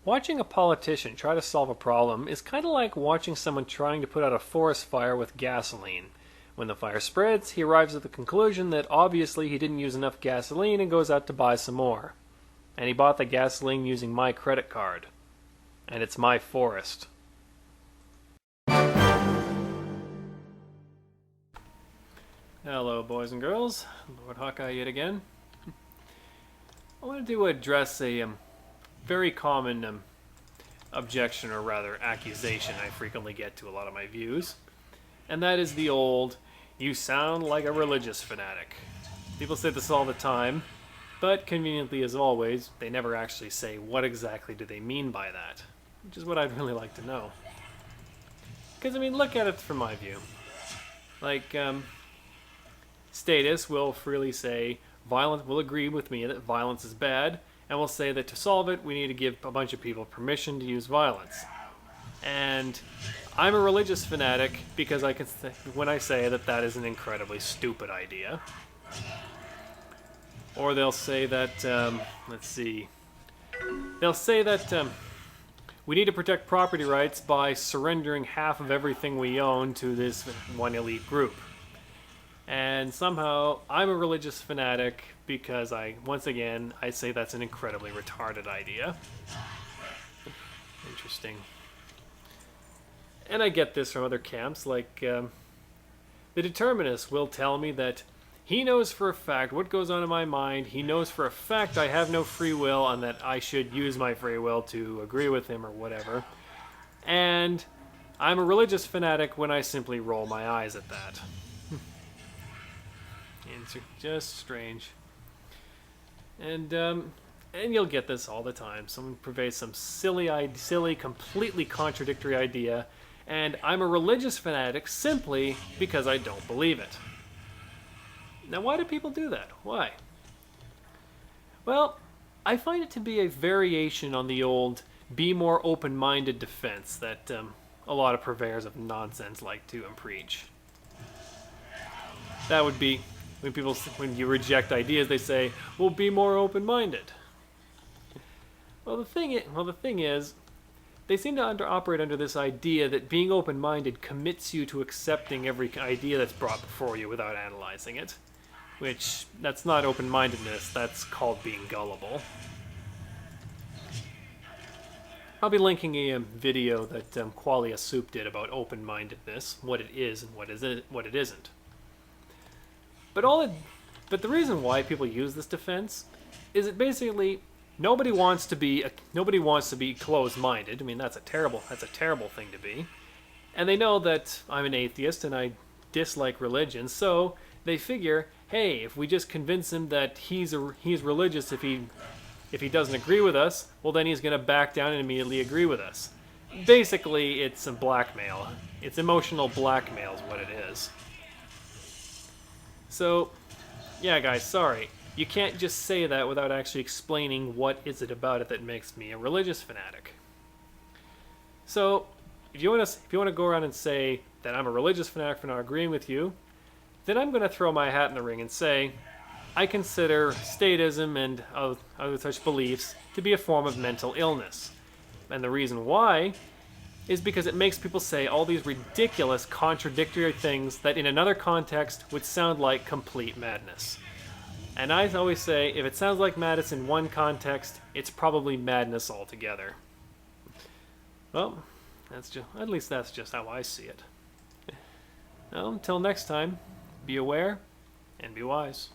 Watching a politician try to solve a problem is kind of like watching someone trying to put out a forest fire with gasoline. When the fire spreads, he arrives at the conclusion that obviously he didn't use enough gasoline and goes out to buy some more. And he bought the gasoline using my credit card. And it's my forest. Hello, boys and girls. Lord Hawkeye yet again. I wanted to address a very common objection, or rather accusation, I frequently get to a lot of my views. And that is the old, "You sound like a religious fanatic." People say this all the time, but conveniently as always, they never actually say what exactly do they mean by that, which is what I'd really like to know. Because, I mean, look at it from my view. Like, Status will freely say, will agree with me that violence is bad, and will say that to solve it, we need to give a bunch of people permission to use violence. And I'm a religious fanatic because I can when I say that that is an incredibly stupid idea. Or they'll say that, they'll say that we need to protect property rights by surrendering half of everything we own to this one elite group. And somehow I'm a religious fanatic because once again, I say that's an incredibly retarded idea. Interesting. And I get this from other camps, like the determinist will tell me that he knows for a fact what goes on in my mind, he knows for a fact I have no free will and that I should use my free will to agree with him or whatever. And I'm a religious fanatic when I simply roll my eyes at that. It's just strange. And you'll get this all the time. Someone purveys some silly, completely contradictory idea, and I'm a religious fanatic simply because I don't believe it. Now, why do people do that? Why? Well, I find it to be a variation on the old be more open-minded defense that a lot of purveyors of nonsense like to preach. That would be when you reject ideas, they say, well, be more open-minded. Well, the thing is, they seem to operate under this idea that being open-minded commits you to accepting every idea that's brought before you without analyzing it. Which, that's not open-mindedness, that's called being gullible. I'll be linking a video that Qualia Soup did about open-mindedness, what it is and what it isn't. But the reason why people use this defense is that basically nobody wants to be closed-minded. I mean, that's a terrible thing to be. And they know that I'm an atheist and I dislike religion, so they figure, hey, if we just convince him that he's religious, if he doesn't agree with us, well, then he's going to back down and immediately agree with us. Basically, it's some blackmail. It's emotional blackmail is what it is. So, yeah, guys, sorry. You can't just say that without actually explaining what is it about it that makes me a religious fanatic. So, if you want to go around and say that I'm a religious fanatic for not agreeing with you, then I'm going to throw my hat in the ring and say I consider statism and other such beliefs to be a form of mental illness. And the reason why is because it makes people say all these ridiculous, contradictory things that in another context would sound like complete madness. And I always say, if it sounds like madness in one context, it's probably madness altogether. Well, at least that's just how I see it. Well, until next time, be aware and be wise.